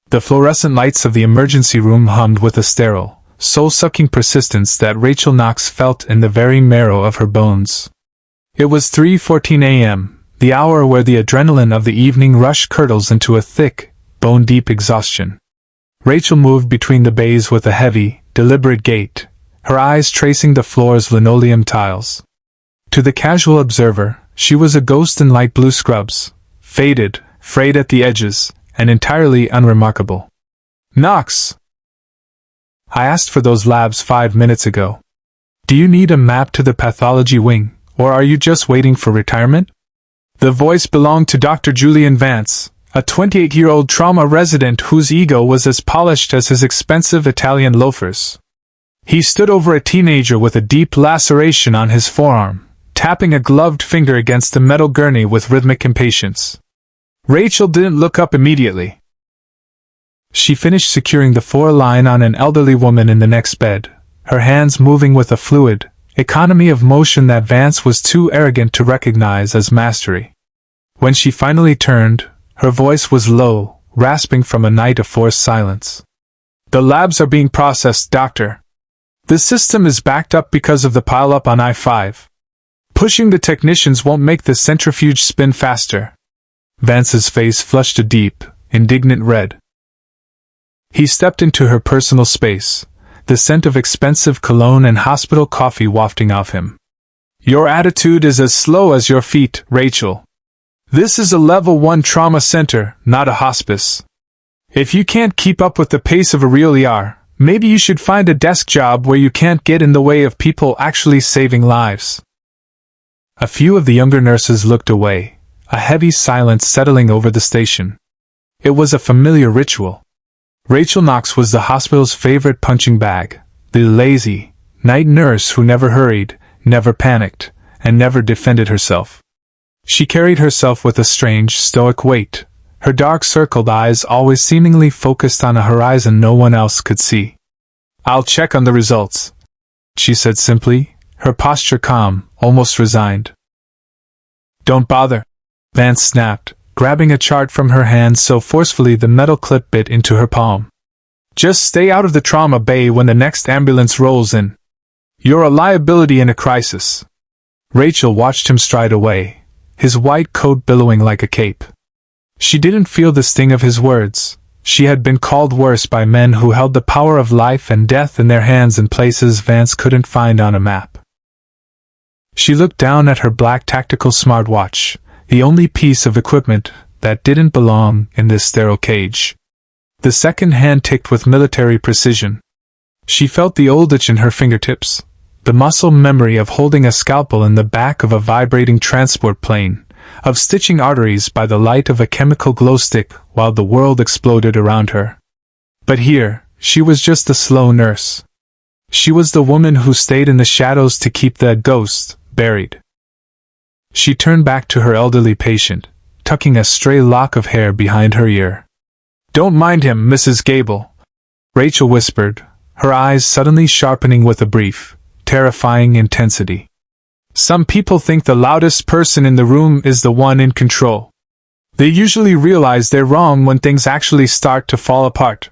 The fluorescent lights of the emergency room hummed with a sterile, soul-sucking persistence that Rachel Knox felt in the very marrow of her bones. It was 3:14 a.m., the hour where the adrenaline of the evening rush curdles into a thick, bone-deep exhaustion. Rachel moved between the bays with a heavy, deliberate gait, her eyes tracing the floor's linoleum tiles. To the casual observer, she was a ghost in light blue scrubs, faded, frayed at the edges, and entirely unremarkable. "Knox! I asked for those labs 5 minutes ago. Do you need a map to the pathology wing, or are you just waiting for retirement?" The voice belonged to Dr. Julian Vance, a 28-year-old trauma resident whose ego was as polished as his expensive Italian loafers. He stood over a teenager with a deep laceration on his forearm, tapping a gloved finger against a metal gurney with rhythmic impatience. Rachel didn't look up immediately. She finished securing the 4-line on an elderly woman in the next bed, her hands moving with a fluid economy of motion that Vance was too arrogant to recognize as mastery. When she finally turned, her voice was low, rasping from a night of forced silence. "The labs are being processed, Doctor. The system is backed up because of the pileup on I-5. Pushing the technicians won't make the centrifuge spin faster." Vance's face flushed a deep, indignant red. He stepped into her personal space, the scent of expensive cologne and hospital coffee wafting off him. "Your attitude is as slow as your feet, Rachel. This is a level 1 trauma center, not a hospice. If you can't keep up with the pace of a real ER, maybe you should find a desk job where you can't get in the way of people actually saving lives." A few of the younger nurses looked away, a heavy silence settling over the station. It was a familiar ritual. Rachel Knox was the hospital's favorite punching bag, the lazy, night nurse who never hurried, never panicked, and never defended herself. She carried herself with a strange, stoic weight, her dark-circled eyes always seemingly focused on a horizon no one else could see. "I'll check on the results," she said simply, her posture calm, almost resigned. "Don't bother," Vance snapped, grabbing a chart from her hand so forcefully the metal clip bit into her palm. "Just stay out of the trauma bay when the next ambulance rolls in. You're a liability in a crisis." Rachel watched him stride away, his white coat billowing like a cape. She didn't feel the sting of his words. She had been called worse by men who held the power of life and death in their hands in places Vance couldn't find on a map. She looked down at her black tactical smartwatch, the only piece of equipment that didn't belong in this sterile cage. The second hand ticked with military precision. She felt the old itch in her fingertips, the muscle memory of holding a scalpel in the back of a vibrating transport plane, of stitching arteries by the light of a chemical glow stick while the world exploded around her. But here, she was just a slow nurse. She was the woman who stayed in the shadows to keep the ghost buried. She turned back to her elderly patient, tucking a stray lock of hair behind her ear. "Don't mind him, Mrs. Gable," Rachel whispered, her eyes suddenly sharpening with a brief, terrifying intensity. "Some people think the loudest person in the room is the one in control. They usually realize they're wrong when things actually start to fall apart."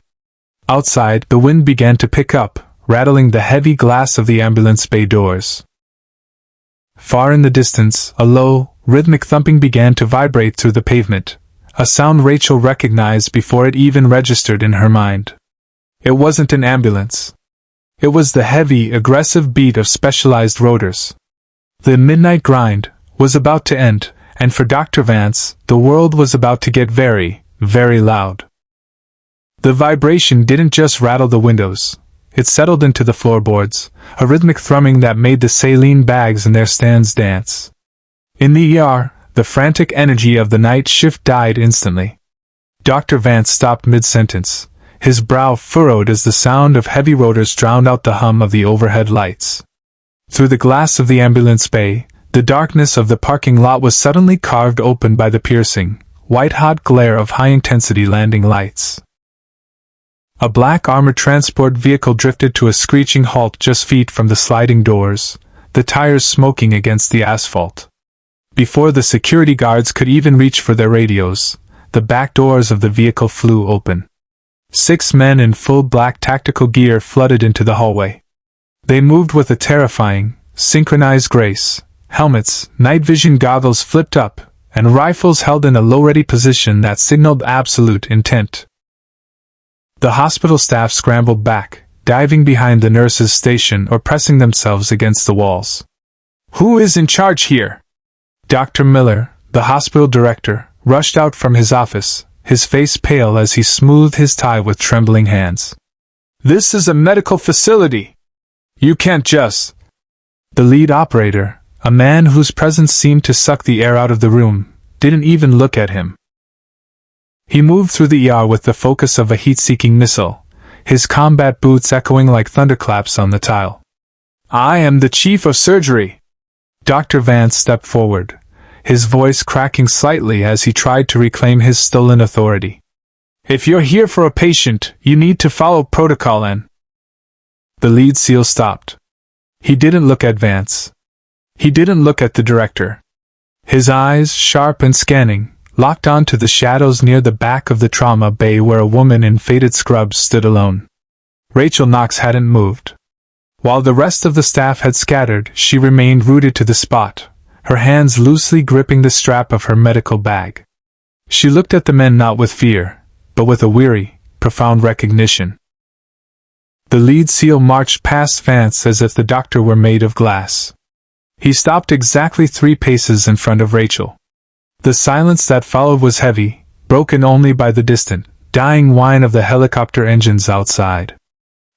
Outside, the wind began to pick up, rattling the heavy glass of the ambulance bay doors. Far in the distance, a low, rhythmic thumping began to vibrate through the pavement, a sound Rachel recognized before it even registered in her mind. It wasn't an ambulance. It was the heavy, aggressive beat of specialized rotors. The midnight grind was about to end, and for Dr. Vance, the world was about to get very, very loud. The vibration didn't just rattle the windows. It settled into the floorboards, a rhythmic thrumming that made the saline bags in their stands dance. In the ER, the frantic energy of the night shift died instantly. Dr. Vance stopped mid-sentence, his brow furrowed as the sound of heavy rotors drowned out the hum of the overhead lights. Through the glass of the ambulance bay, the darkness of the parking lot was suddenly carved open by the piercing, white-hot glare of high-intensity landing lights. A black armored transport vehicle drifted to a screeching halt just feet from the sliding doors, the tires smoking against the asphalt. Before the security guards could even reach for their radios, the back doors of the vehicle flew open. 6 men in full black tactical gear flooded into the hallway. They moved with a terrifying, synchronized grace, helmets, night vision goggles flipped up, and rifles held in a low-ready position that signaled absolute intent. The hospital staff scrambled back, diving behind the nurses' station or pressing themselves against the walls. "Who is in charge here?" Dr. Miller, the hospital director, rushed out from his office, his face pale as he smoothed his tie with trembling hands. "This is a medical facility. You can't just—" The lead operator, a man whose presence seemed to suck the air out of the room, didn't even look at him. He moved through the ER with the focus of a heat-seeking missile, his combat boots echoing like thunderclaps on the tile. "I am the chief of surgery." Dr. Vance stepped forward, his voice cracking slightly as he tried to reclaim his stolen authority. "If you're here for a patient, you need to follow protocol and—" The lead SEAL stopped. He didn't look at Vance. He didn't look at the director. His eyes, sharp and scanning, locked onto the shadows near the back of the trauma bay where a woman in faded scrubs stood alone. Rachel Knox hadn't moved. While the rest of the staff had scattered, she remained rooted to the spot, her hands loosely gripping the strap of her medical bag. She looked at the men not with fear, but with a weary, profound recognition. The lead SEAL marched past Vance as if the doctor were made of glass. He stopped exactly 3 paces in front of Rachel. The silence that followed was heavy, broken only by the distant, dying whine of the helicopter engines outside.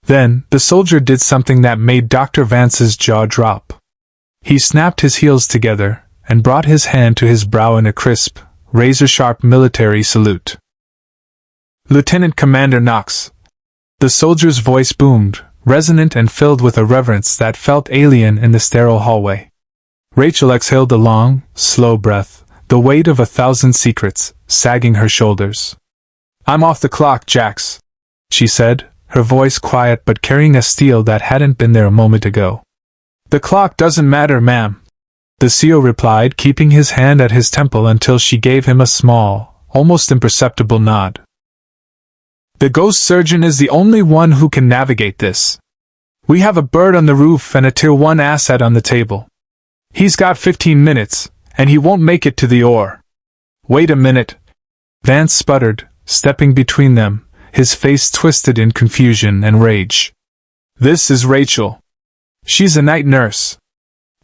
Then, the soldier did something that made Dr. Vance's jaw drop. He snapped his heels together, and brought his hand to his brow in a crisp, razor-sharp military salute. "Lieutenant Commander Knox." The soldier's voice boomed, resonant and filled with a reverence that felt alien in the sterile hallway. Rachel exhaled a long, slow breath, the weight of 1,000 secrets sagging her shoulders. "I'm off the clock, Jax," she said, her voice quiet but carrying a steel that hadn't been there a moment ago. "The clock doesn't matter, ma'am," the SEAL replied, keeping his hand at his temple until she gave him a small, almost imperceptible nod. "The ghost surgeon is the only one who can navigate this. We have a bird on the roof and a Tier 1 asset on the table. He's got 15 minutes, and he won't make it to the OR." "Wait a minute," Vance sputtered, stepping between them, his face twisted in confusion and rage. "This is Rachel. She's a night nurse.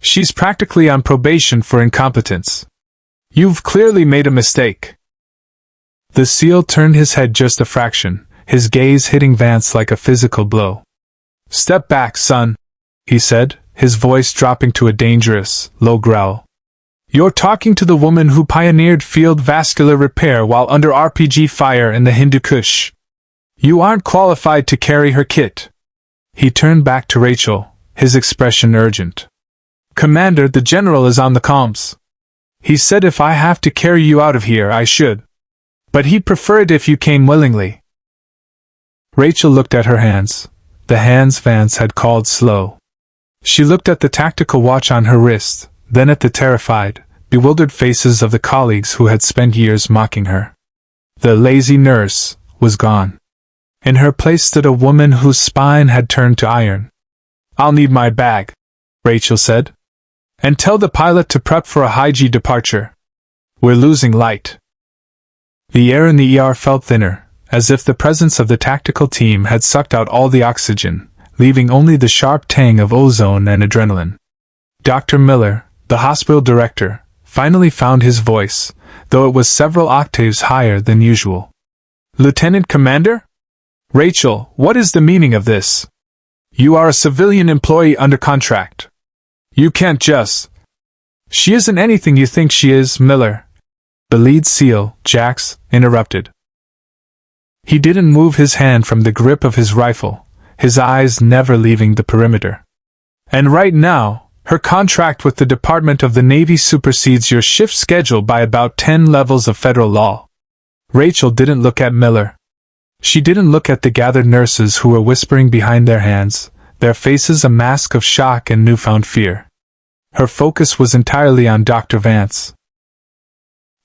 She's practically on probation for incompetence. You've clearly made a mistake." The SEAL turned his head just a fraction, his gaze hitting Vance like a physical blow. "Step back, son," he said, his voice dropping to a dangerous, low growl. "You're talking to the woman who pioneered field vascular repair while under RPG fire in the Hindu Kush. You aren't qualified to carry her kit." He turned back to Rachel, his expression urgent. "Commander, the general is on the comms. He said if I have to carry you out of here, I should. But he'd prefer it if you came willingly." Rachel looked at her hands, the hands Vance had called slow. She looked at the tactical watch on her wrist, then at the terrified, bewildered faces of the colleagues who had spent years mocking her. The lazy nurse was gone. In her place stood a woman whose spine had turned to iron. "I'll need my bag," Rachel said. "And tell the pilot to prep for a high-G departure. We're losing light." The air in the ER felt thinner, as if the presence of the tactical team had sucked out all the oxygen, leaving only the sharp tang of ozone and adrenaline. Dr. Miller, the hospital director, finally found his voice, though it was several octaves higher than usual. "Lieutenant Commander? Rachel, what is the meaning of this? You are a civilian employee under contract. You can't just—" "She isn't anything you think she is, Miller," the lead SEAL, Jax, interrupted. He didn't move his hand from the grip of his rifle, his eyes never leaving the perimeter. "And right now, her contract with the Department of the Navy supersedes your shift schedule by about 10 levels of federal law." Rachel didn't look at Miller. She didn't look at the gathered nurses who were whispering behind their hands, their faces a mask of shock and newfound fear. Her focus was entirely on Dr. Vance.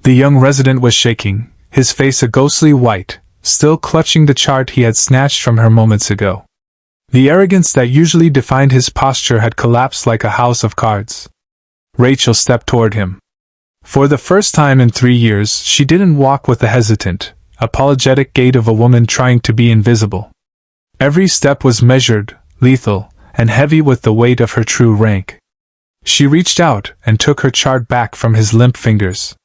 The young resident was shaking, his face a ghostly white, still clutching the chart he had snatched from her moments ago. The arrogance that usually defined his posture had collapsed like a house of cards. Rachel stepped toward him. For the first time in 3 years, she didn't walk with the hesitant, apologetic gait of a woman trying to be invisible. Every step was measured, lethal, and heavy with the weight of her true rank. She reached out and took her chart back from his limp fingers.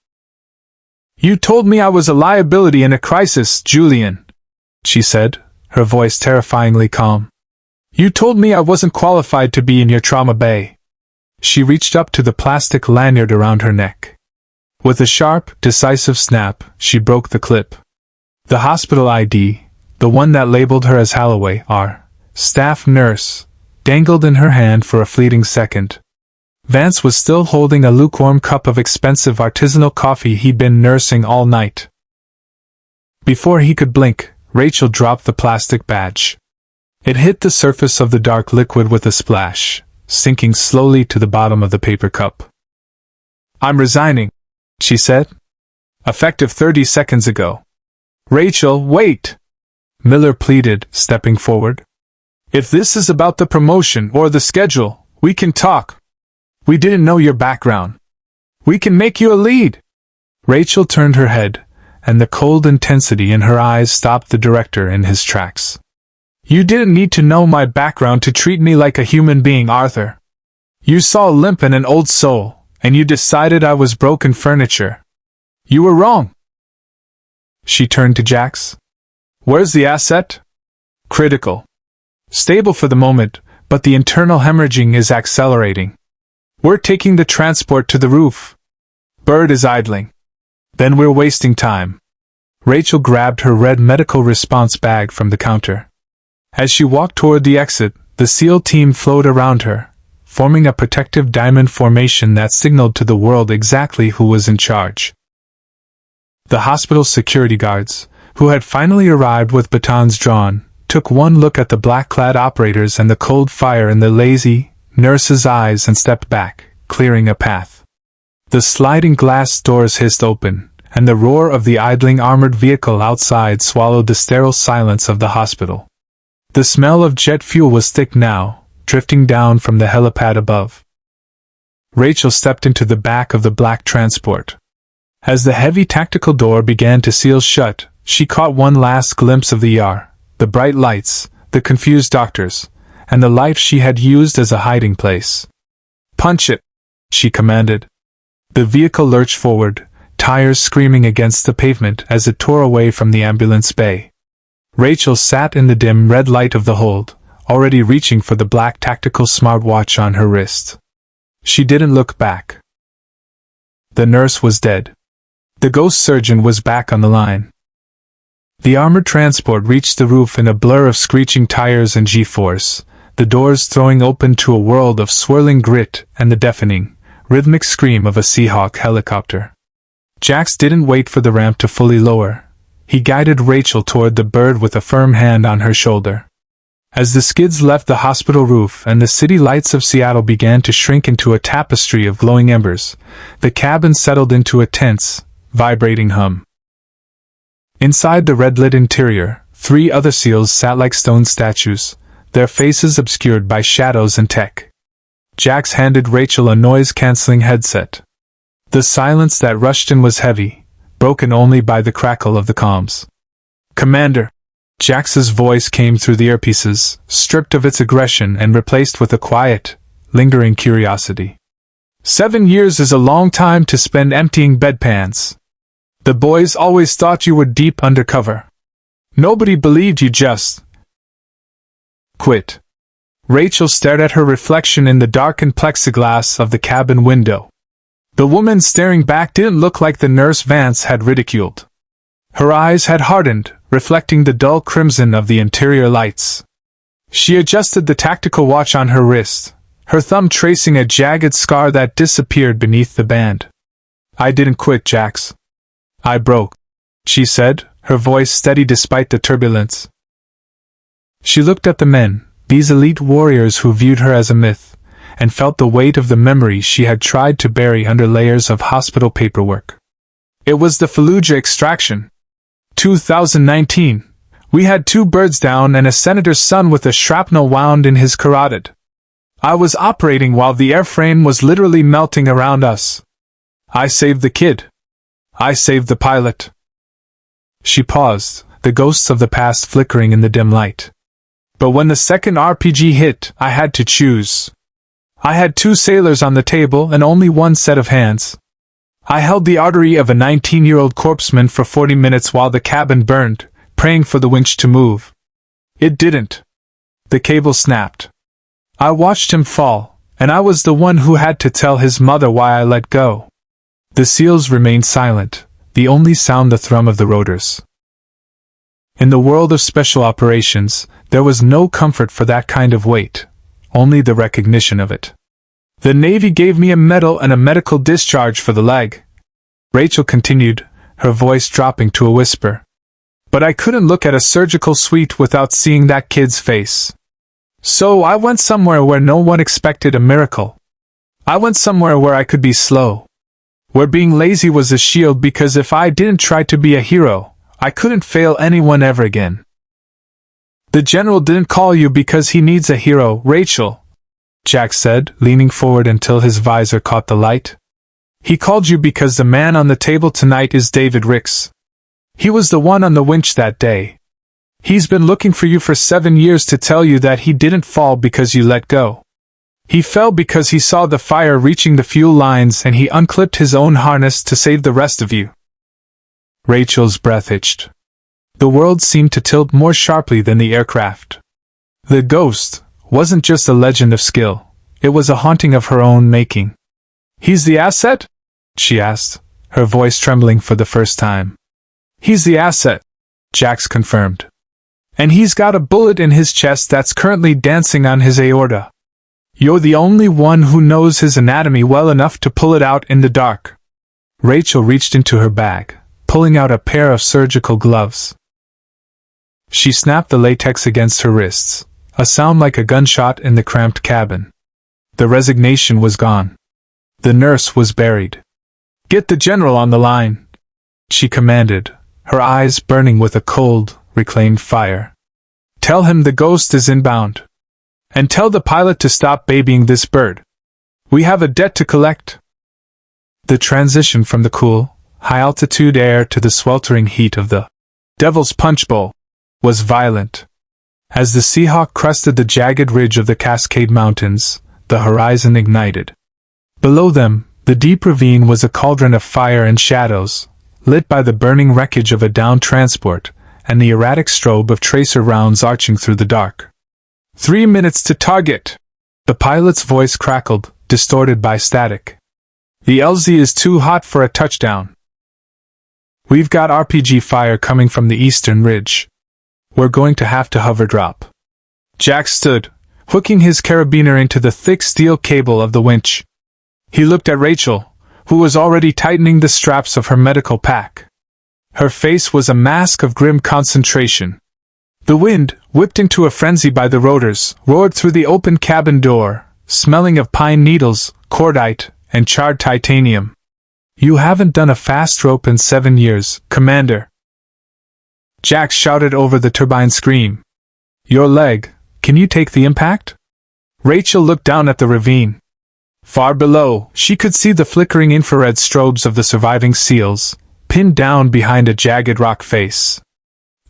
"You told me I was a liability in a crisis, Julian," she said, her voice terrifyingly calm. "You told me I wasn't qualified to be in your trauma bay." She reached up to the plastic lanyard around her neck. With a sharp, decisive snap, she broke the clip. The hospital ID, the one that labeled her as Holloway, our staff nurse, dangled in her hand for a fleeting second. Vance was still holding a lukewarm cup of expensive artisanal coffee he'd been nursing all night. Before he could blink, Rachel dropped the plastic badge. It hit the surface of the dark liquid with a splash, sinking slowly to the bottom of the paper cup. "I'm resigning," she said. "Effective 30 seconds ago." "Rachel, wait!" Miller pleaded, stepping forward. "If this is about the promotion or the schedule, we can talk. We didn't know your background. We can make you a lead." Rachel turned her head, and the cold intensity in her eyes stopped the director in his tracks. "You didn't need to know my background to treat me like a human being, Arthur. You saw a limp in an old soul, and you decided I was broken furniture. You were wrong." She turned to Jax. "Where's the asset?" "Critical. Stable for the moment, but the internal hemorrhaging is accelerating. We're taking the transport to the roof. Bird is idling. Then we're wasting time." Rachel grabbed her red medical response bag from the counter. As she walked toward the exit, the SEAL team flowed around her, forming a protective diamond formation that signaled to the world exactly who was in charge. The hospital security guards, who had finally arrived with batons drawn, took one look at the black-clad operators and the cold fire in the lazy nurse's eyes and stepped back, clearing a path. The sliding glass doors hissed open, and the roar of the idling armored vehicle outside swallowed the sterile silence of the hospital. The smell of jet fuel was thick now, drifting down from the helipad above. Rachel stepped into the back of the black transport. As the heavy tactical door began to seal shut, she caught one last glimpse of the ER, the bright lights, the confused doctors, and the life she had used as a hiding place. "Punch it," she commanded. The vehicle lurched forward, tires screaming against the pavement as it tore away from the ambulance bay. Rachel sat in the dim red light of the hold, already reaching for the black tactical smartwatch on her wrist. She didn't look back. The nurse was dead. The ghost surgeon was back on the line. The armored transport reached the roof in a blur of screeching tires and G-force, the doors throwing open to a world of swirling grit and the deafening, rhythmic scream of a Seahawk helicopter. Jax didn't wait for the ramp to fully lower. He guided Rachel toward the bird with a firm hand on her shoulder. As the skids left the hospital roof and the city lights of Seattle began to shrink into a tapestry of glowing embers, the cabin settled into a tense, vibrating hum. Inside the red-lit interior, 3 other SEALs sat like stone statues, their faces obscured by shadows and tech. Jax handed Rachel a noise-canceling headset. The silence that rushed in was heavy, broken only by the crackle of the comms. "Commander," Jax's voice came through the earpieces, stripped of its aggression and replaced with a quiet, lingering curiosity. 7 years is a long time to spend emptying bedpans. The boys always thought you were deep undercover. Nobody believed you just quit. Rachel stared at her reflection in the darkened plexiglass of the cabin window. The woman staring back didn't look like the nurse Vance had ridiculed. Her eyes had hardened, reflecting the dull crimson of the interior lights. She adjusted the tactical watch on her wrist, her thumb tracing a jagged scar that disappeared beneath the band. "I didn't quit, Jax. I broke," she said, her voice steady despite the turbulence. She looked at the men, these elite warriors who viewed her as a myth, and felt the weight of the memories she had tried to bury under layers of hospital paperwork. It was the Fallujah extraction. 2019. We had 2 birds down and a senator's son with a shrapnel wound in his carotid. I was operating while the airframe was literally melting around us. I saved the kid. I saved the pilot. She paused, the ghosts of the past flickering in the dim light. But when the second RPG hit, I had to choose. I had 2 sailors on the table and only 1 set of hands. I held the artery of a 19-year-old corpseman for 40 minutes while the cabin burned, praying for the winch to move. It didn't. The cable snapped. I watched him fall, and I was the one who had to tell his mother why I let go. The seals remained silent, the only sound the thrum of the rotors. In the world of special operations, there was no comfort for that kind of weight, only the recognition of it. The Navy gave me a medal and a medical discharge for the leg, Rachel continued, her voice dropping to a whisper. But I couldn't look at a surgical suite without seeing that kid's face. So I went somewhere where no one expected a miracle. I went somewhere where I could be slow. Where being lazy was a shield, because if I didn't try to be a hero, I couldn't fail anyone ever again. The general didn't call you because he needs a hero, Rachel, Jack said, leaning forward until his visor caught the light. He called you because the man on the table tonight is David Ricks. He was the one on the winch that day. He's been looking for you for 7 years to tell you that he didn't fall because you let go. He fell because he saw the fire reaching the fuel lines and he unclipped his own harness to save the rest of you. Rachel's breath itched. The world seemed to tilt more sharply than the aircraft. The ghost wasn't just a legend of skill, it was a haunting of her own making. He's the asset? She asked, her voice trembling for the first time. He's the asset, Jax confirmed. And he's got a bullet in his chest that's currently dancing on his aorta. You're the only one who knows his anatomy well enough to pull it out in the dark. Rachel reached into her bag, pulling out a pair of surgical gloves. She snapped the latex against her wrists, a sound like a gunshot in the cramped cabin. The resignation was gone. The nurse was buried. Get the general on the line, she commanded, her eyes burning with a cold, reclaimed fire. Tell him the ghost is inbound. And tell the pilot to stop babying this bird. We have a debt to collect. The transition from the cool, high-altitude air to the sweltering heat of the Devil's Punch Bowl was violent. As the Seahawk crested the jagged ridge of the Cascade Mountains, the horizon ignited. Below them, the deep ravine was a cauldron of fire and shadows, lit by the burning wreckage of a downed transport, and the erratic strobe of tracer rounds arching through the dark. 3 minutes to target! The pilot's voice crackled, distorted by static. The LZ is too hot for a touchdown. We've got RPG fire coming from the eastern ridge. We're going to have to hover drop. Jack stood, hooking his carabiner into the thick steel cable of the winch. He looked at Rachel, who was already tightening the straps of her medical pack. Her face was a mask of grim concentration. The wind, whipped into a frenzy by the rotors, roared through the open cabin door, smelling of pine needles, cordite, and charred titanium. You haven't done a fast rope in 7 years, Commander. Jack shouted over the turbine scream. Your leg, can you take the impact? Rachel looked down at the ravine. Far below, she could see the flickering infrared strobes of the surviving seals, pinned down behind a jagged rock face.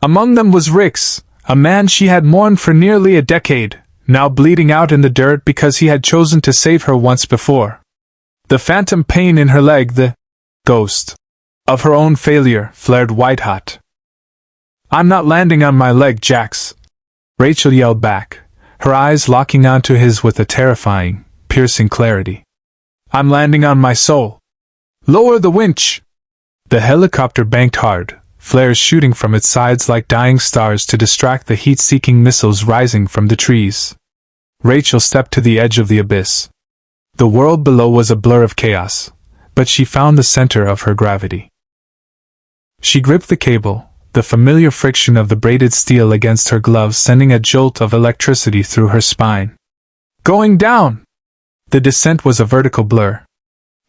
Among them was Ricks, a man she had mourned for nearly a decade, now bleeding out in the dirt because he had chosen to save her once before. The phantom pain in her leg, the ghost of her own failure, flared white-hot. I'm not landing on my leg, Jax, Rachel yelled back, her eyes locking onto his with a terrifying, piercing clarity. I'm landing on my soul. Lower the winch! The helicopter banked hard, flares shooting from its sides like dying stars to distract the heat-seeking missiles rising from the trees. Rachel stepped to the edge of the abyss. The world below was a blur of chaos, but she found the center of her gravity. She gripped the cable, the familiar friction of the braided steel against her gloves sending a jolt of electricity through her spine. Going down! The descent was a vertical blur.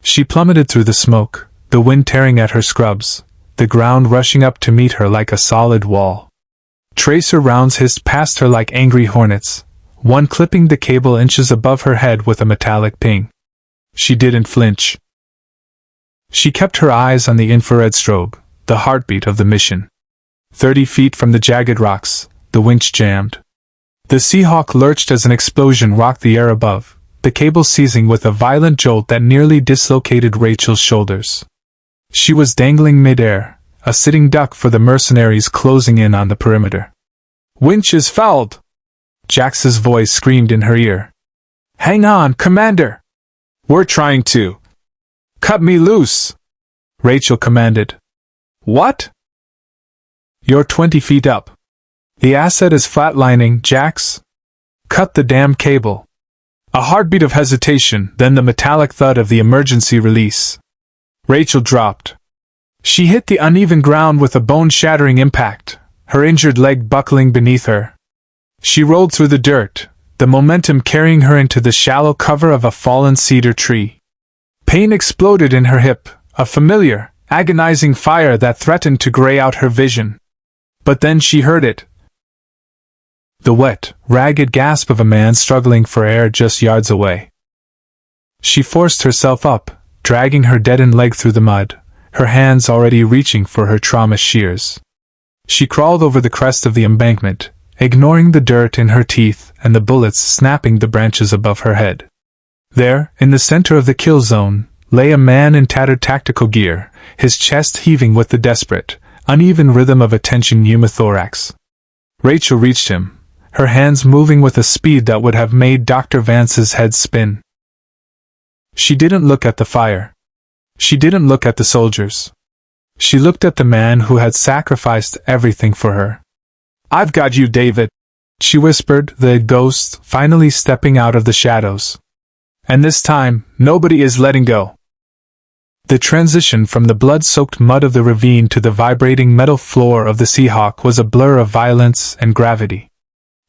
She plummeted through the smoke, the wind tearing at her scrubs, the ground rushing up to meet her like a solid wall. Tracer rounds hissed past her like angry hornets, one clipping the cable inches above her head with a metallic ping. She didn't flinch. She kept her eyes on the infrared strobe, the heartbeat of the mission. 30 feet from the jagged rocks, the winch jammed. The Seahawk lurched as an explosion rocked the air above, the cable seizing with a violent jolt that nearly dislocated Rachel's shoulders. She was dangling mid-air, a sitting duck for the mercenaries closing in on the perimeter. "Winch is fouled!" Jax's voice screamed in her ear. "Hang on, Commander! We're trying to. Cut me loose!" Rachel commanded. "What?" "You're 20 feet up. The asset is flatlining, Jax. Cut the damn cable." A heartbeat of hesitation, then the metallic thud of the emergency release. Rachel dropped. She hit the uneven ground with a bone-shattering impact, her injured leg buckling beneath her. She rolled through the dirt, the momentum carrying her into the shallow cover of a fallen cedar tree. Pain exploded in her hip, a familiar, agonizing fire that threatened to gray out her vision. But then she heard it. The wet, ragged gasp of a man struggling for air just yards away. She forced herself up, dragging her deadened leg through the mud, her hands already reaching for her trauma shears. She crawled over the crest of the embankment, ignoring the dirt in her teeth and the bullets snapping the branches above her head. There, in the center of the kill zone, lay a man in tattered tactical gear, his chest heaving with the desperate, uneven rhythm of a tension pneumothorax. Rachel reached him, her hands moving with a speed that would have made Dr. Vance's head spin. She didn't look at the fire. She didn't look at the soldiers. She looked at the man who had sacrificed everything for her. "I've got you, David," she whispered, the ghost finally stepping out of the shadows. "And this time, nobody is letting go." The transition from the blood-soaked mud of the ravine to the vibrating metal floor of the Seahawk was a blur of violence and gravity.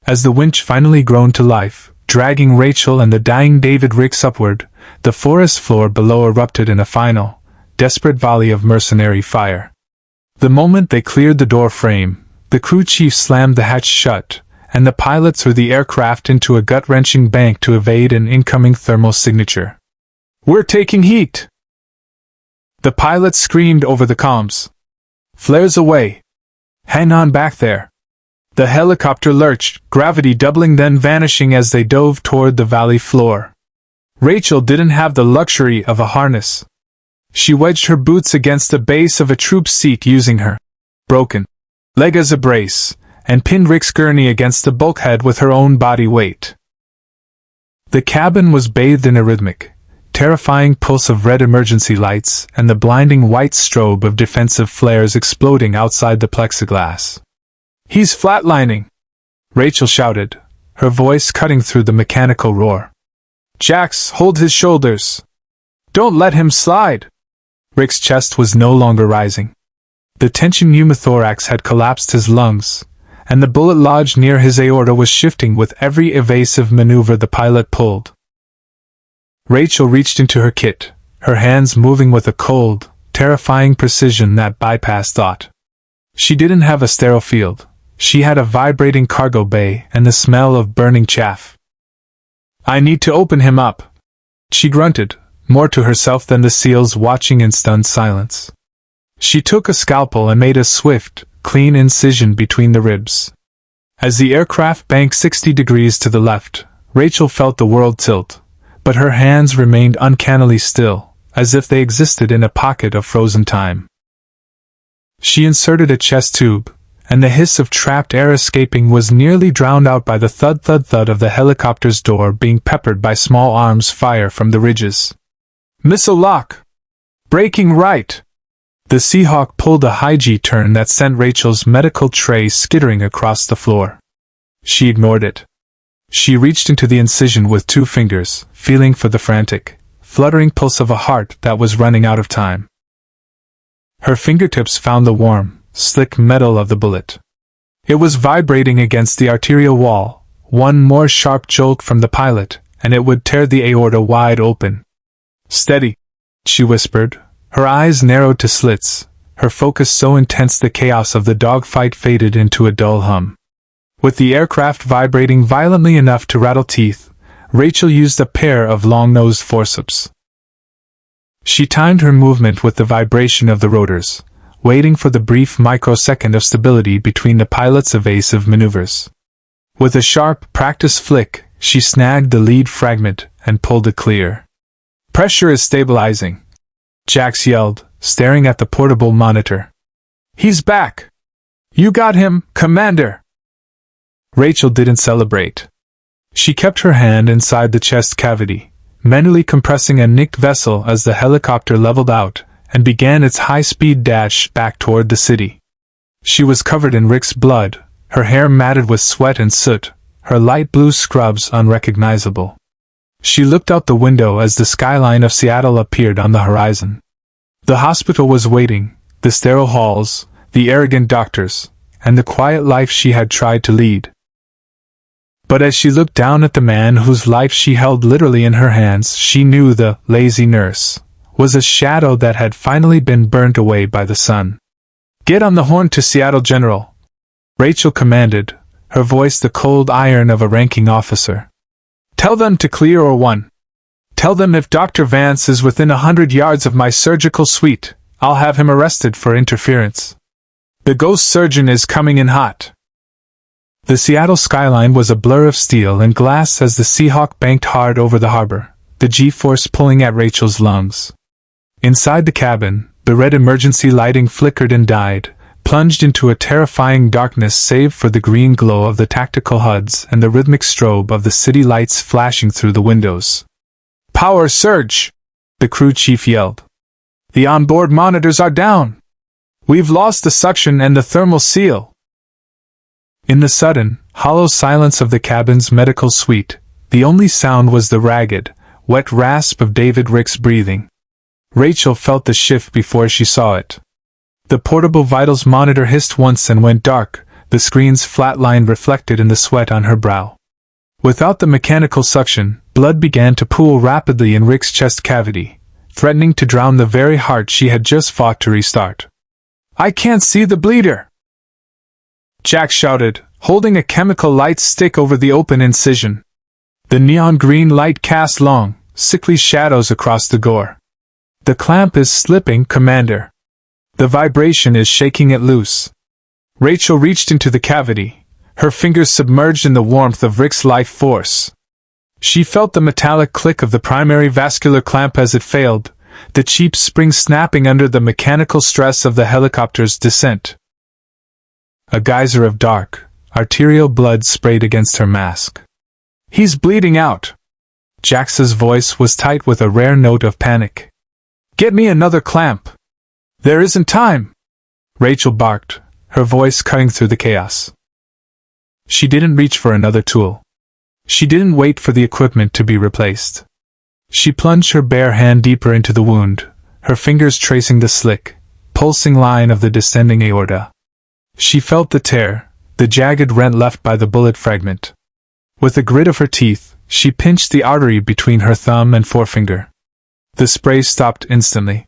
As the winch finally groaned to life, dragging Rachel and the dying David Ricks upward, the forest floor below erupted in a final, desperate volley of mercenary fire. The moment they cleared the door frame, the crew chief slammed the hatch shut, and the pilot threw the aircraft into a gut-wrenching bank to evade an incoming thermal signature. "We're taking heat!" The pilot screamed over the comms. "Flares away! Hang on back there!" The helicopter lurched, gravity doubling then vanishing as they dove toward the valley floor. Rachel didn't have the luxury of a harness. She wedged her boots against the base of a troop seat using her broken leg as a brace, and pinned Rick's gurney against the bulkhead with her own body weight. The cabin was bathed in a rhythmic, terrifying pulse of red emergency lights and the blinding white strobe of defensive flares exploding outside the plexiglass. "He's flatlining!" Rachel shouted, her voice cutting through the mechanical roar. "Jax, hold his shoulders! Don't let him slide!" Rick's chest was no longer rising. The tension pneumothorax had collapsed his lungs, and the bullet lodged near his aorta was shifting with every evasive maneuver the pilot pulled. Rachel reached into her kit, her hands moving with a cold, terrifying precision that bypassed thought. She didn't have a sterile field. She had a vibrating cargo bay and the smell of burning chaff. "I need to open him up," she grunted, more to herself than the SEALs watching in stunned silence. She took a scalpel and made a swift, clean incision between the ribs. As the aircraft banked 60 degrees to the left, Rachel felt the world tilt, but her hands remained uncannily still, as if they existed in a pocket of frozen time. She inserted a chest tube, and the hiss of trapped air escaping was nearly drowned out by the thud-thud-thud of the helicopter's door being peppered by small arms fire from the ridges. "Missile lock! Braking right!" The Seahawk pulled a high G-turn that sent Rachel's medical tray skittering across the floor. She ignored it. She reached into the incision with 2 fingers, feeling for the frantic, fluttering pulse of a heart that was running out of time. Her fingertips found the warm, slick metal of the bullet. It was vibrating against the arterial wall. One more sharp jolt from the pilot, and it would tear the aorta wide open. "Steady," she whispered, her eyes narrowed to slits, her focus so intense the chaos of the dogfight faded into a dull hum. With the aircraft vibrating violently enough to rattle teeth, Rachel used a pair of long-nosed forceps. She timed her movement with the vibration of the rotors, waiting for the brief microsecond of stability between the pilot's evasive maneuvers. With a sharp, practiced flick, she snagged the lead fragment and pulled it clear. "Pressure is stabilizing," Jax yelled, staring at the portable monitor. "He's back! You got him, Commander!" Rachel didn't celebrate. She kept her hand inside the chest cavity, mentally compressing a nicked vessel as the helicopter leveled out and began its high-speed dash back toward the city. She was covered in Rick's blood, her hair matted with sweat and soot, her light blue scrubs unrecognizable. She looked out the window as the skyline of Seattle appeared on the horizon. The hospital was waiting, the sterile halls, the arrogant doctors, and the quiet life she had tried to lead. But as she looked down at the man whose life she held literally in her hands, she knew the lazy nurse was a shadow that had finally been burnt away by the sun. "Get on the horn to Seattle, General," Rachel commanded, her voice the cold iron of a ranking officer. "Tell them to clear or one. Tell them if Dr. Vance is within 100 yards of my surgical suite, I'll have him arrested for interference. The ghost surgeon is coming in hot." The Seattle skyline was a blur of steel and glass as the Seahawk banked hard over the harbor, the G-force pulling at Rachel's lungs. Inside the cabin, the red emergency lighting flickered and died, plunged into a terrifying darkness save for the green glow of the tactical HUDs and the rhythmic strobe of the city lights flashing through the windows. "Power surge!" the crew chief yelled. "The onboard monitors are down! We've lost the suction and the thermal seal!" In the sudden, hollow silence of the cabin's medical suite, the only sound was the ragged, wet rasp of David Rick's breathing. Rachel felt the shift before she saw it. The portable vitals monitor hissed once and went dark, the screen's flat line reflected in the sweat on her brow. Without the mechanical suction, blood began to pool rapidly in Rick's chest cavity, threatening to drown the very heart she had just fought to restart. "I can't see the bleeder!" Jack shouted, holding a chemical light stick over the open incision. The neon green light cast long, sickly shadows across the gore. "The clamp is slipping, Commander. The vibration is shaking it loose." Rachel reached into the cavity, her fingers submerged in the warmth of Rick's life force. She felt the metallic click of the primary vascular clamp as it failed, the cheap spring snapping under the mechanical stress of the helicopter's descent. A geyser of dark, arterial blood sprayed against her mask. "He's bleeding out!" Jax's voice was tight with a rare note of panic. "Get me another clamp! There isn't time!" Rachel barked, her voice cutting through the chaos. She didn't reach for another tool. She didn't wait for the equipment to be replaced. She plunged her bare hand deeper into the wound, her fingers tracing the slick, pulsing line of the descending aorta. She felt the tear, the jagged rent left by the bullet fragment. With the grit of her teeth, she pinched the artery between her thumb and forefinger. The spray stopped instantly.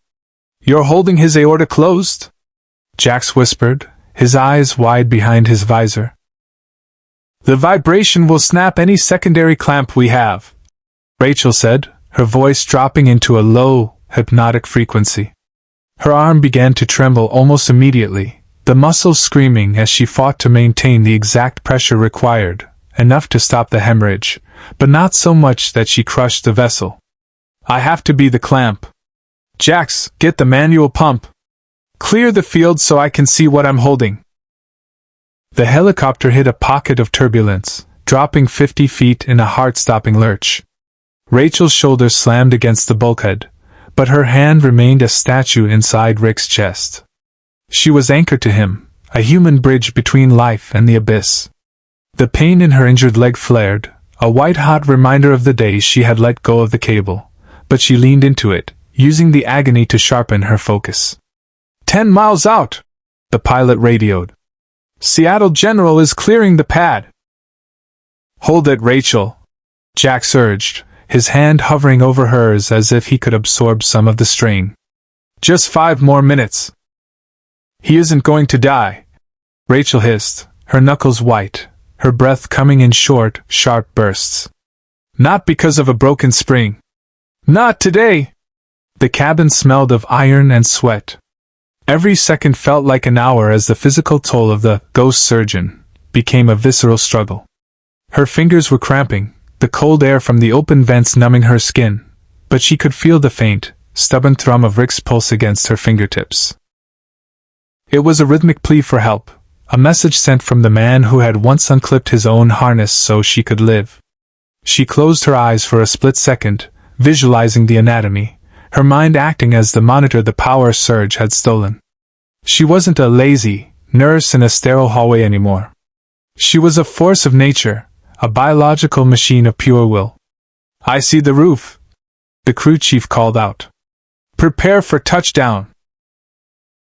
"You're holding his aorta closed?" Jax whispered, his eyes wide behind his visor. "The vibration will snap any secondary clamp we have," Rachel said, her voice dropping into a low, hypnotic frequency. Her arm began to tremble almost immediately, the muscles screaming as she fought to maintain the exact pressure required, enough to stop the hemorrhage, but not so much that she crushed the vessel. "I have to be the clamp. Jax, get the manual pump. Clear the field so I can see what I'm holding." The helicopter hit a pocket of turbulence, dropping 50 feet in a heart-stopping lurch. Rachel's shoulders slammed against the bulkhead, but her hand remained a statue inside Rick's chest. She was anchored to him, a human bridge between life and the abyss. The pain in her injured leg flared, a white-hot reminder of the day she had let go of the cable, but she leaned into it, using the agony to sharpen her focus. 10 miles out," the pilot radioed. "Seattle General is clearing the pad." "Hold it, Rachel," Jax urged, his hand hovering over hers as if he could absorb some of the strain. "Just 5 more minutes." He isn't going to die, Rachel hissed, her knuckles white, her breath coming in short, sharp bursts. Not because of a broken spring. Not today! The cabin smelled of iron and sweat. Every second felt like an hour as the physical toll of the ghost surgeon became a visceral struggle. Her fingers were cramping, the cold air from the open vents numbing her skin, but she could feel the faint, stubborn thrum of Rick's pulse against her fingertips. It was a rhythmic plea for help, a message sent from the man who had once unclipped his own harness so she could live. She closed her eyes for a split second, visualizing the anatomy, her mind acting as the monitor the power surge had stolen. She wasn't a lazy nurse in a sterile hallway anymore. She was a force of nature, a biological machine of pure will. "I see the roof," the crew chief called out. "Prepare for touchdown."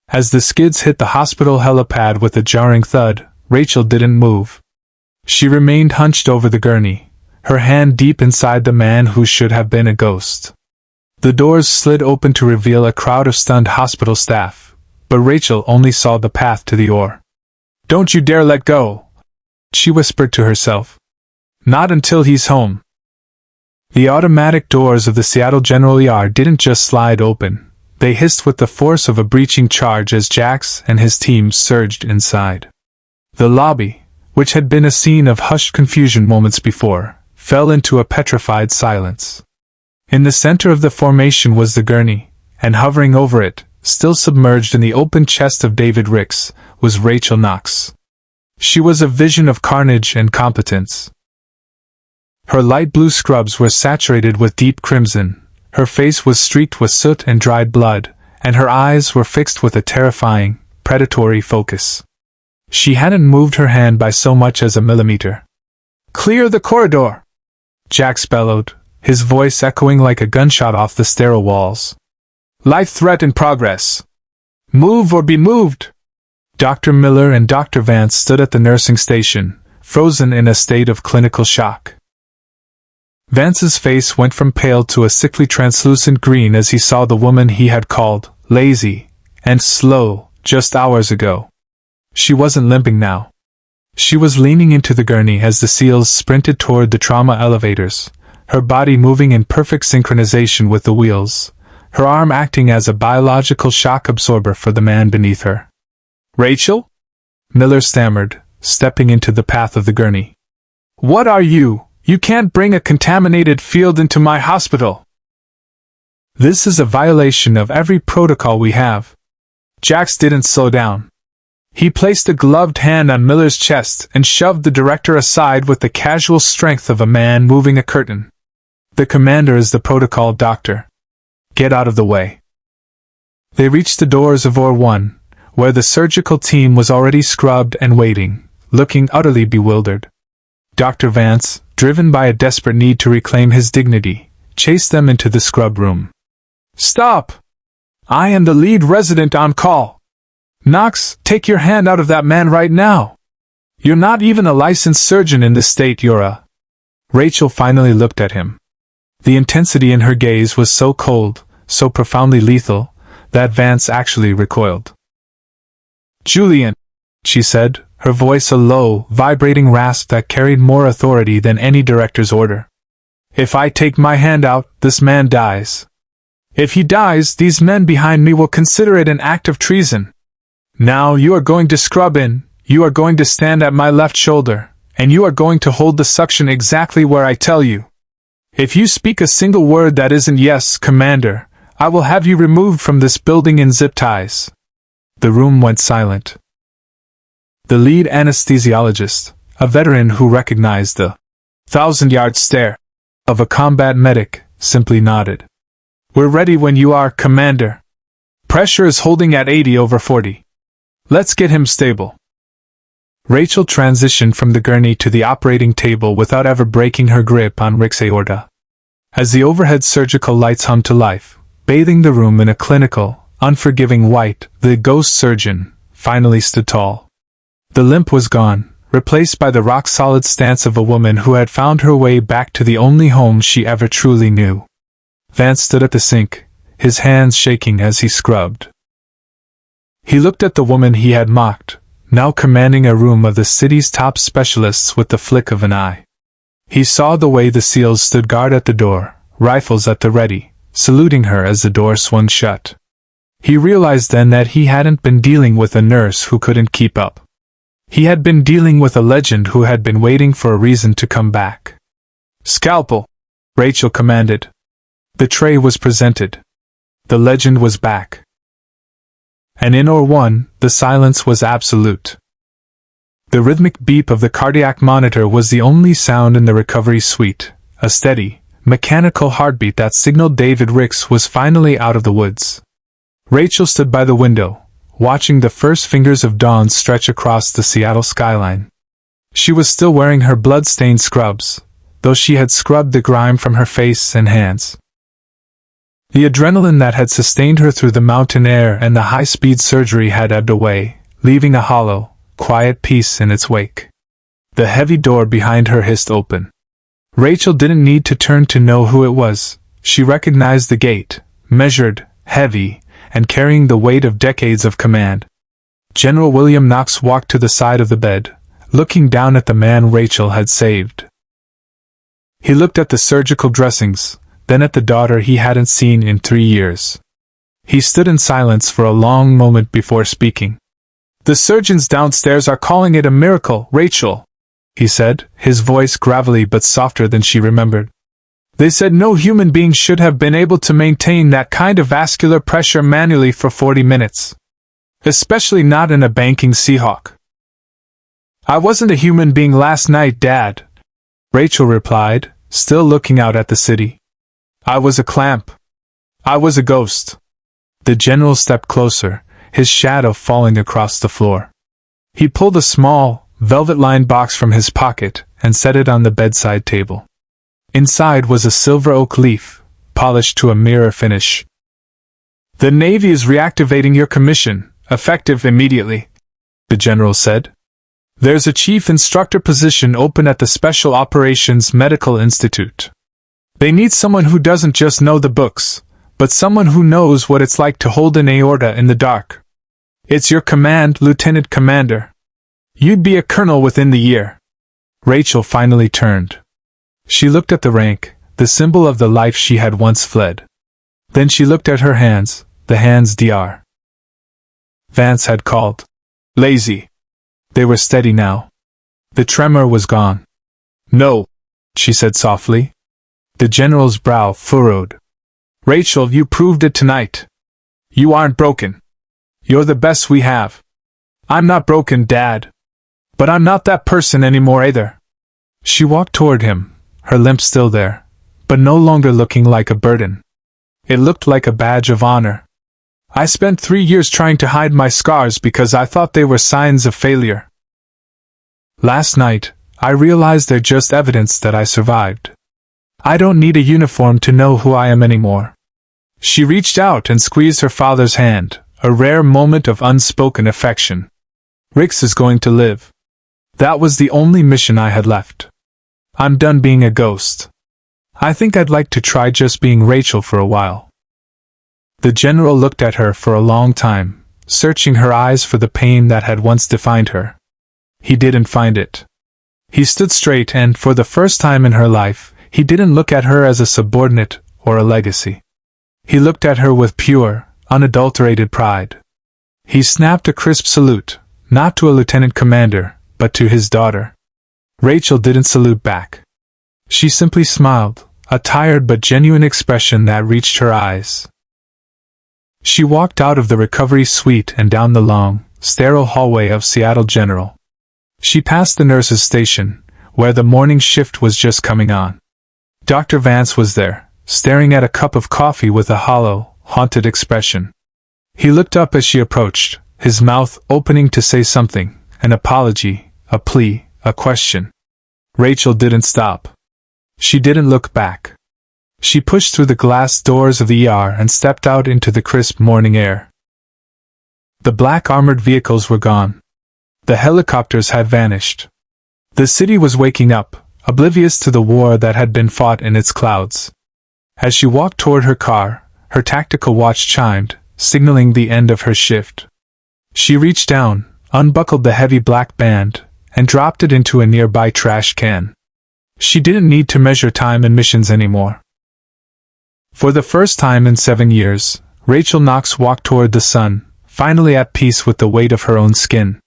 As the skids hit the hospital helipad with a jarring thud, Rachel didn't move. She remained hunched over the gurney, her hand deep inside the man who should have been a ghost. The doors slid open to reveal a crowd of stunned hospital staff, but Rachel only saw the path to the oar. "Don't you dare let go," she whispered to herself. "Not until he's home." The automatic doors of the Seattle General ER didn't just slide open, they hissed with the force of a breaching charge as Jax and his team surged inside. The lobby, which had been a scene of hushed confusion moments before, fell into a petrified silence. In the center of the formation was the gurney, and hovering over it, still submerged in the open chest of David Ricks, was Rachel Knox. She was a vision of carnage and competence. Her light blue scrubs were saturated with deep crimson, her face was streaked with soot and dried blood, and her eyes were fixed with a terrifying, predatory focus. She hadn't moved her hand by so much as a millimeter. "Clear the corridor!" Jax bellowed, his voice echoing like a gunshot off the sterile walls. "Life threat in progress. Move or be moved!" Dr. Miller and Dr. Vance stood at the nursing station, frozen in a state of clinical shock. Vance's face went from pale to a sickly translucent green as he saw the woman he had called lazy and slow just hours ago. She wasn't limping now. She was leaning into the gurney as the SEALs sprinted toward the trauma elevators, her body moving in perfect synchronization with the wheels, her arm acting as a biological shock absorber for the man beneath her. "Rachel?" Miller stammered, stepping into the path of the gurney. "What are you? You can't bring a contaminated field into my hospital." "This is a violation of every protocol we have." Jax didn't slow down. He placed a gloved hand on Miller's chest and shoved the director aside with the casual strength of a man moving a curtain. "The commander is the protocol doctor. Get out of the way." They reached the doors of OR 1, where the surgical team was already scrubbed and waiting, looking utterly bewildered. Dr. Vance, driven by a desperate need to reclaim his dignity, chased them into the scrub room. "Stop! I am the lead resident on call. Knox, take your hand out of that man right now. You're not even a licensed surgeon in this state, you're a—" Rachel finally looked at him. The intensity in her gaze was so cold, so profoundly lethal, that Vance actually recoiled. "Julian," she said, her voice a low, vibrating rasp that carried more authority than any director's order. "If I take my hand out, this man dies. If he dies, these men behind me will consider it an act of treason. Now you are going to scrub in, you are going to stand at my left shoulder, and you are going to hold the suction exactly where I tell you. If you speak a single word that isn't yes, Commander, I will have you removed from this building in zip ties." The room went silent. The lead anesthesiologist, a veteran who recognized the 1,000-yard stare of a combat medic, simply nodded. "We're ready when you are, Commander. Pressure is holding at 80/40. Let's get him stable." Rachel transitioned from the gurney to the operating table without ever breaking her grip on Rick's aorta. As the overhead surgical lights hummed to life, bathing the room in a clinical, unforgiving white, the ghost surgeon finally stood tall. The limp was gone, replaced by the rock-solid stance of a woman who had found her way back to the only home she ever truly knew. Vance stood at the sink, his hands shaking as he scrubbed. He looked at the woman he had mocked, now commanding a room of the city's top specialists with the flick of an eye. He saw the way the SEALs stood guard at the door, rifles at the ready, saluting her as the door swung shut. He realized then that he hadn't been dealing with a nurse who couldn't keep up. He had been dealing with a legend who had been waiting for a reason to come back. "Scalpel," Rachel commanded. The tray was presented. The legend was back. And in or one, the silence was absolute. The rhythmic beep of the cardiac monitor was the only sound in the recovery suite, a steady, mechanical heartbeat that signaled David Ricks was finally out of the woods. Rachel stood by the window, watching the first fingers of dawn stretch across the Seattle skyline. She was still wearing her blood-stained scrubs, though she had scrubbed the grime from her face and hands. The adrenaline that had sustained her through the mountain air and the high-speed surgery had ebbed away, leaving a hollow, quiet peace in its wake. The heavy door behind her hissed open. Rachel didn't need to turn to know who it was. She recognized the gait, measured, heavy, and carrying the weight of decades of command. General William Knox walked to the side of the bed, looking down at the man Rachel had saved. He looked at the surgical dressings, then at the daughter he hadn't seen in 3 years. He stood in silence for a long moment before speaking. "The surgeons downstairs are calling it a miracle, Rachel," he said, his voice gravelly but softer than she remembered. "They said no human being should have been able to maintain that kind of vascular pressure manually for 40 minutes. Especially not in a banking Seahawk." "I wasn't a human being last night, Dad," Rachel replied, still looking out at the city. "I was a clamp. I was a ghost." The general stepped closer, his shadow falling across the floor. He pulled a small, velvet-lined box from his pocket and set it on the bedside table. Inside was a silver oak leaf, polished to a mirror finish. "The Navy is reactivating your commission, effective immediately," the general said. "There's a chief instructor position open at the Special Operations Medical Institute. They need someone who doesn't just know the books, but someone who knows what it's like to hold an aorta in the dark. It's your command, Lieutenant Commander. You'd be a colonel within the year." Rachel finally turned. She looked at the rank, the symbol of the life she had once fled. Then she looked at her hands, the hands Dr. Vance had called lazy. They were steady now. The tremor was gone. "No," she said softly. The general's brow furrowed. "Rachel, you proved it tonight. You aren't broken. You're the best we have." "I'm not broken, Dad. But I'm not that person anymore either." She walked toward him, her limp still there, but no longer looking like a burden. It looked like a badge of honor. "I spent 3 years trying to hide my scars because I thought they were signs of failure. Last night, I realized they're just evidence that I survived. I don't need a uniform to know who I am anymore." She reached out and squeezed her father's hand, a rare moment of unspoken affection. "Ricks is going to live. That was the only mission I had left. I'm done being a ghost. I think I'd like to try just being Rachel for a while." The general looked at her for a long time, searching her eyes for the pain that had once defined her. He didn't find it. He stood straight and, for the first time in her life, he didn't look at her as a subordinate or a legacy. He looked at her with pure, unadulterated pride. He snapped a crisp salute, not to a lieutenant commander, but to his daughter. Rachel didn't salute back. She simply smiled, a tired but genuine expression that reached her eyes. She walked out of the recovery suite and down the long, sterile hallway of Seattle General. She passed the nurse's station, where the morning shift was just coming on. Dr. Vance was there, staring at a cup of coffee with a hollow, haunted expression. He looked up as she approached, his mouth opening to say something, an apology, a plea, a question. Rachel didn't stop. She didn't look back. She pushed through the glass doors of the ER and stepped out into the crisp morning air. The black armored vehicles were gone. The helicopters had vanished. The city was waking up, oblivious to the war that had been fought in its clouds. As she walked toward her car, her tactical watch chimed, signaling the end of her shift. She reached down, unbuckled the heavy black band, and dropped it into a nearby trash can. She didn't need to measure time and missions anymore. For the first time in 7 years, Rachel Knox walked toward the sun, finally at peace with the weight of her own skin.